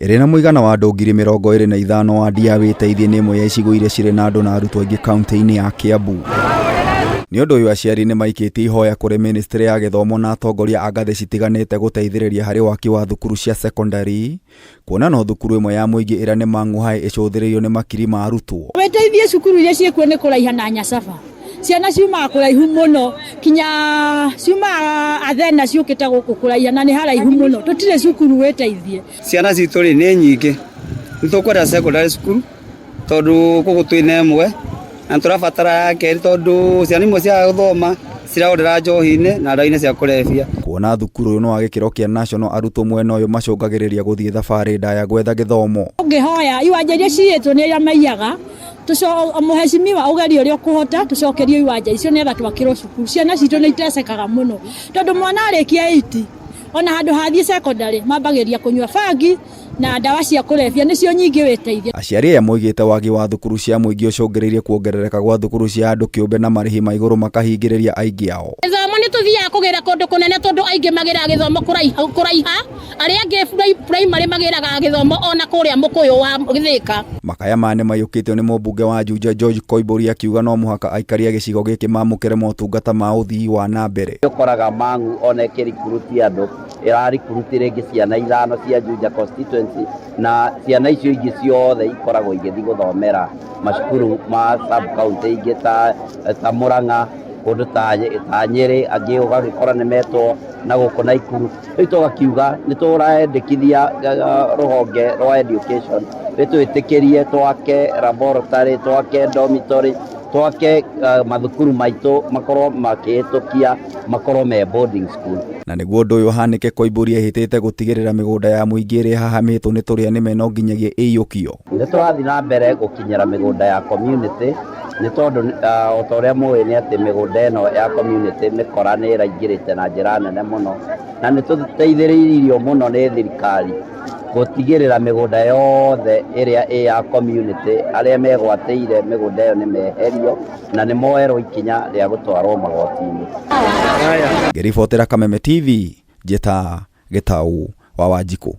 Ĩrĩ na mũigana wa andũ 25,000 wa Wĩteithie nĩ ĩmwe ya icigo iria cirĩ na andũ na arutwo aingĩ kaunti-inĩ ya Kiambu. Nĩ ũndũ ũyũ aciari nĩ maikĩtie ihoya kũrĩ Ministry ya Gĩthomo na atongoria a ngathĩ citiganĩte gũteithĩrĩria harĩ waki wa thukuru cia secondary, kuona no thukuru ĩmwe ya mũingĩ ĩrĩa nĩ Mang'ũhai ĩcũthĩrĩirio nĩ makiri ma arutwo. Wĩteithie cukuru iria ciĩkuo nĩ kũraiha na Nyacaba. Ciana ciumaga kũraihu mũno, kinya ciumaga Athena ciũkĩte gũkũ kũraiha na nĩ haraihu mũno. Tũtirĩ cukuru Wĩteithie. Ciana citũ rĩ nĩ nyingĩ. Nĩ tũkwenda secondary school tondũ gũkũ twĩna ĩmwe na tũrabatara ya kerĩ tondũ ciana imwe cia gũthoma cirahũthĩra njohi-inĩ na ndawa-inĩ cia kũrebia. Kuona thukuru ũyũ nĩ wa gĩkĩro kĩa national, arutwo mwena ũyũ macũngagĩrĩria gũthiĩ thabarĩ ndaya gwetha gĩthomo. Ũngĩhoya iwanja iria ciĩtwo nĩ arĩa maiyaga mũhecimiwa ũgerio ũrĩa ũkũhota tũcokerio iwanja icio nĩgetha twakĩrwo cukuru. Ciana citũ nĩ itecekaga mũno tondũ mwana arĩkia 8 ona handũ hathiĩ secondary mambagĩria kũnyua bangi na ndawa cia kũrebia nĩcio nyingĩ Wĩteithie. Aciari aya moigĩte wagi wa thukuru cia mũingĩ ũcũngĩrĩirie kuongerereka gwa thukuru cia andũ kĩũmbe na marĩhi ma igũrũ makahingĩrĩria aingĩ ao. Gĩthomo nĩ tũthiaga kũgĩra kũndũ kũnene tondũ aingĩ magĩraga gĩthomo kũraiha, arĩa angĩ primary magĩraga gĩthomo ona kũrĩa Mũkũyũ wa Gĩthĩka. Makaya maya nĩ mayũkĩtio nĩ mũmbunge wa Juja George Koimbũri akiuga no mũhaka aikari a gĩcigo gĩkĩ mamũkĩre motungata ma ũthii wa na mbere. Ũkoraga Mang'u ona ĩkĩrikuruti andũ ĩrarikuruti rĩngĩ ciana 5 cia Juja constituency na ciana icio ingĩ ciothe ikoragwo igĩthiĩ gũthomera macukuru ma sub county ingĩ ta Mũrang'a, kũndũ ta Nyĩrĩ, angĩ ũgagĩkora nĩ metwo na gũkũ Naikuru. Rĩu tũgakiuga nĩ tũraendekithia rũhonge rwa education rĩtwĩtĩkĩrie twake laboratory, twake dormitory, twake mathukuru maitũ makorwo makĩhĩtũkia, makorwo me boarding school. Na nĩguo ũndũ ũyũ ũhanĩke, Koimbũri ehĩtĩte gũtigĩrĩra mĩgũnda ya mũingĩ ĩrĩa hahamĩtwo nĩ tũrĩa nĩme no nginyagia ĩiyũkio. Nĩ tũrathiĩ na mbere gũkinyĩra mĩgũnda ya community nĩ tondũ o ta ũrĩa mũĩ nĩ atĩ mĩgũnda ĩno ya community mĩkora nĩ ĩraingĩrĩte na njĩra nene mũno, na nĩ tũteithĩrĩirio mũno nĩ thirikari gũtigĩrĩra mĩgũnda yothe ĩrĩa ĩ ya community, arĩa megwatĩire mĩgũnda ĩyo nĩ meherio na nĩ moerwo ikinya rĩa gũtwarwo magoti-inĩ. Ngĩribotera Kameme TV, njĩta Gĩtaũ wa Wanjikũ.